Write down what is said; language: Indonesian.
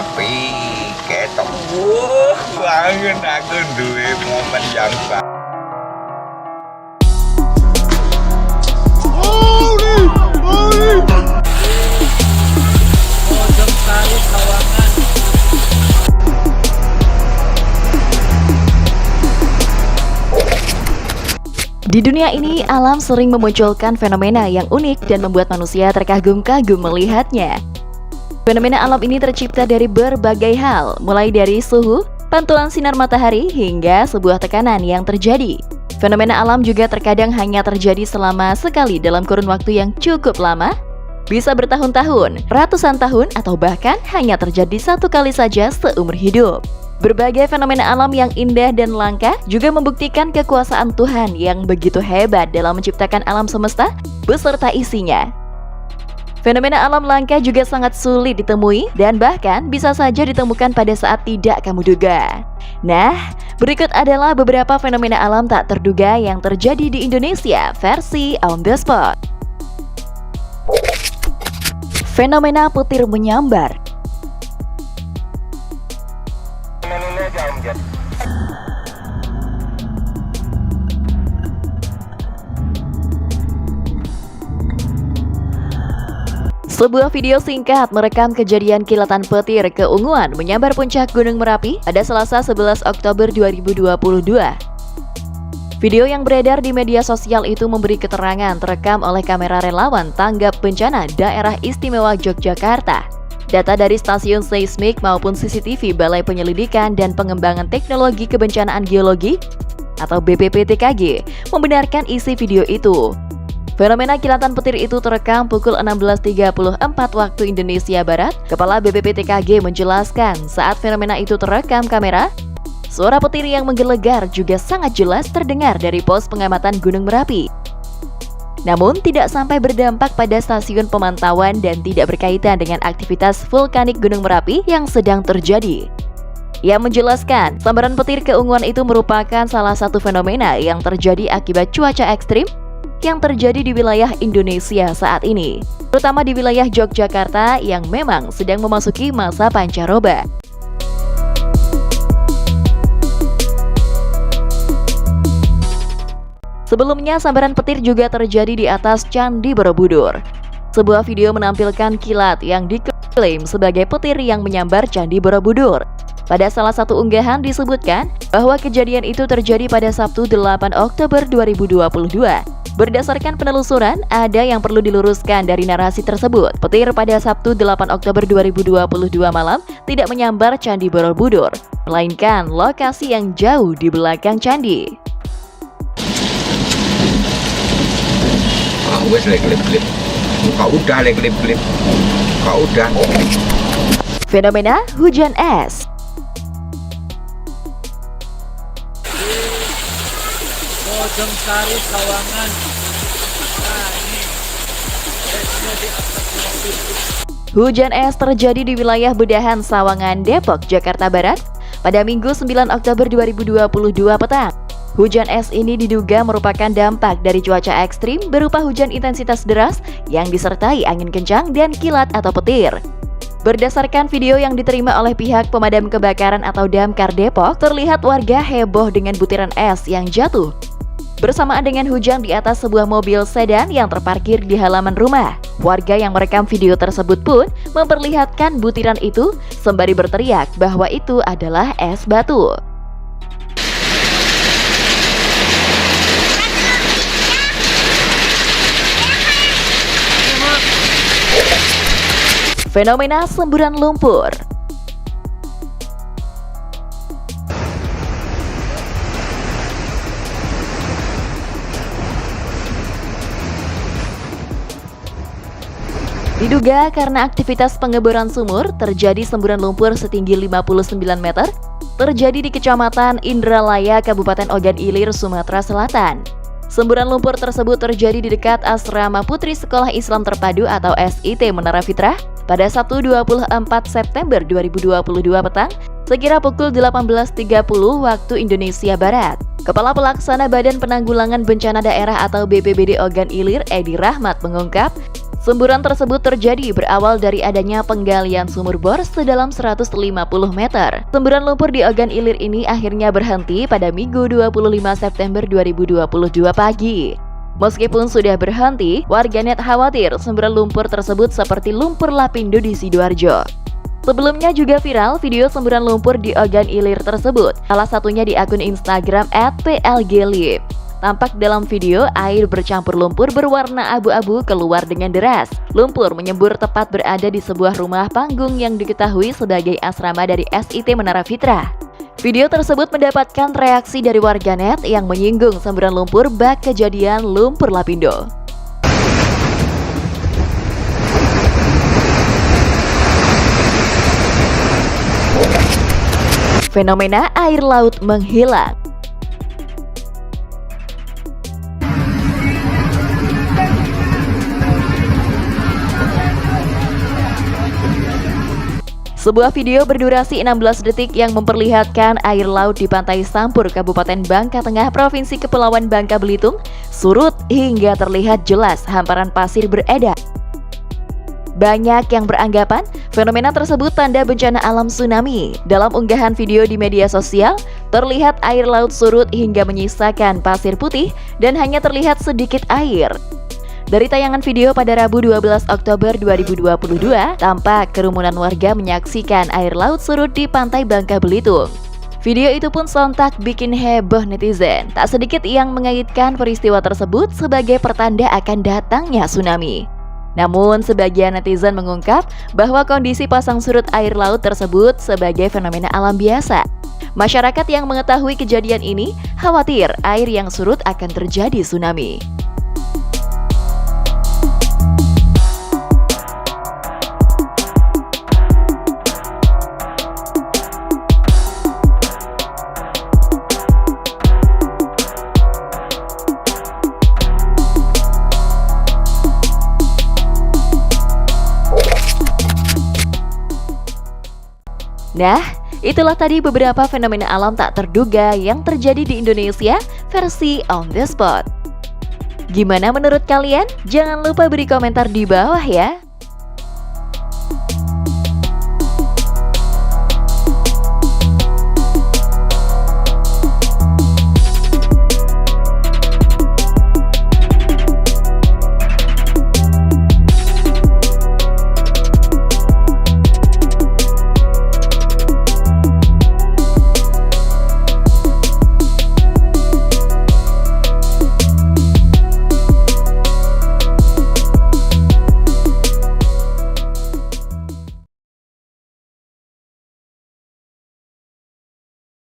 Tapi ketok banget aku duwe momen yang Di dunia ini, alam sering memunculkan fenomena yang unik dan membuat manusia terkagum-kagum melihatnya. Fenomena alam ini tercipta dari berbagai hal, mulai dari suhu, pantulan sinar matahari, hingga sebuah tekanan yang terjadi. Fenomena alam juga terkadang hanya terjadi selama sekali dalam kurun waktu yang cukup lama, bisa bertahun-tahun, ratusan tahun, atau bahkan hanya terjadi satu kali saja seumur hidup. Berbagai fenomena alam yang indah dan langka juga membuktikan kekuasaan Tuhan yang begitu hebat dalam menciptakan alam semesta beserta isinya. Fenomena alam langka juga sangat sulit ditemui dan bahkan bisa saja ditemukan pada saat tidak kamu duga. Nah, berikut adalah beberapa fenomena alam tak terduga yang terjadi di Indonesia versi On The Spot. Fenomena petir menyambar. Sebuah video singkat merekam kejadian kilatan petir keunguan menyambar puncak Gunung Merapi pada Selasa 11 Oktober 2022. Video yang beredar di media sosial itu memberi keterangan terekam oleh kamera relawan tanggap bencana Daerah Istimewa Yogyakarta. Data dari stasiun seismik maupun CCTV Balai Penyelidikan dan Pengembangan Teknologi Kebencanaan Geologi atau BPPTKG membenarkan isi video itu. Fenomena kilatan petir itu terekam pukul 16.34 waktu Indonesia Barat. Kepala BPPTKG menjelaskan saat fenomena itu terekam kamera, suara petir yang menggelegar juga sangat jelas terdengar dari pos pengamatan Gunung Merapi. Namun tidak sampai berdampak pada stasiun pemantauan dan tidak berkaitan dengan aktivitas vulkanik Gunung Merapi yang sedang terjadi. Ia menjelaskan, sambaran petir keunguan itu merupakan salah satu fenomena yang terjadi akibat cuaca ekstrim yang terjadi di wilayah Indonesia saat ini, terutama di wilayah Yogyakarta yang memang sedang memasuki masa pancaroba. Sebelumnya, sambaran petir juga terjadi di atas Candi Borobudur. Sebuah video menampilkan kilat yang diklaim sebagai petir yang menyambar Candi Borobudur. Pada salah satu unggahan disebutkan bahwa kejadian itu terjadi pada Sabtu 8 Oktober 2022. Berdasarkan penelusuran, ada yang perlu diluruskan dari narasi tersebut. Petir pada Sabtu 8 Oktober 2022 malam tidak menyambar Candi Borobudur, melainkan lokasi yang jauh di belakang candi. Fenomena hujan es. Sari Sawangan. Nah, ini esnya di atas mobil. Hujan es terjadi di wilayah Bedahan Sawangan, Depok, Jakarta Barat pada Minggu 9 Oktober 2022 petang. Hujan es ini diduga merupakan dampak dari cuaca ekstrim berupa hujan intensitas deras yang disertai angin kencang dan kilat atau petir. Berdasarkan video yang diterima oleh pihak pemadam kebakaran atau Damkar Depok, terlihat warga heboh dengan butiran es yang jatuh bersamaan dengan hujan di atas sebuah mobil sedan yang terparkir di halaman rumah. Warga yang merekam video tersebut pun memperlihatkan butiran itu sembari berteriak bahwa itu adalah es batu. Fenomena semburan lumpur. Diduga karena aktivitas pengeboran sumur, terjadi semburan lumpur setinggi 59 meter terjadi di Kecamatan Indralaya, Kabupaten Ogan Ilir, Sumatera Selatan. Semburan lumpur tersebut terjadi di dekat Asrama Putri Sekolah Islam Terpadu atau SIT Menara Fitrah pada Sabtu 24 September 2022 petang sekira pukul 18.30 waktu Indonesia Barat. Kepala Pelaksana Badan Penanggulangan Bencana Daerah atau BPBD Ogan Ilir, Edi Rahmat, mengungkap Semburan tersebut terjadi berawal dari adanya penggalian sumur bor sedalam 150 meter. Semburan lumpur di Ogan Ilir ini akhirnya berhenti pada Minggu 25 September 2022 pagi. Meskipun sudah berhenti, warganet khawatir semburan lumpur tersebut seperti lumpur Lapindo di Sidoarjo. Sebelumnya juga viral video semburan lumpur di Ogan Ilir tersebut, salah satunya di akun Instagram @plglip. Tampak dalam video air bercampur lumpur berwarna abu-abu keluar dengan deras. Lumpur menyembur tepat berada di sebuah rumah panggung yang diketahui sebagai asrama dari SIT Menara Fitra. Video tersebut mendapatkan reaksi dari warganet yang menyinggung semburan lumpur bak kejadian lumpur Lapindo. Fenomena air laut menghilang. Sebuah video berdurasi 16 detik yang memperlihatkan air laut di Pantai Sampur, Kabupaten Bangka Tengah, Provinsi Kepulauan Bangka Belitung, surut hingga terlihat jelas hamparan pasir beredar. Banyak yang beranggapan fenomena tersebut tanda bencana alam tsunami. Dalam unggahan video di media sosial, terlihat air laut surut hingga menyisakan pasir putih dan hanya terlihat sedikit air. Dari tayangan video pada Rabu 12 Oktober 2022, tampak kerumunan warga menyaksikan air laut surut di Pantai Bangka Belitung. Video itu pun sontak bikin heboh netizen. Tak sedikit yang mengaitkan peristiwa tersebut sebagai pertanda akan datangnya tsunami. Namun, sebagian netizen mengungkap bahwa kondisi pasang surut air laut tersebut sebagai fenomena alam biasa. Masyarakat yang mengetahui kejadian ini khawatir air yang surut akan terjadi tsunami. Nah, itulah tadi beberapa fenomena alam tak terduga yang terjadi di Indonesia versi On The Spot. Gimana menurut kalian? Jangan lupa beri komentar di bawah ya.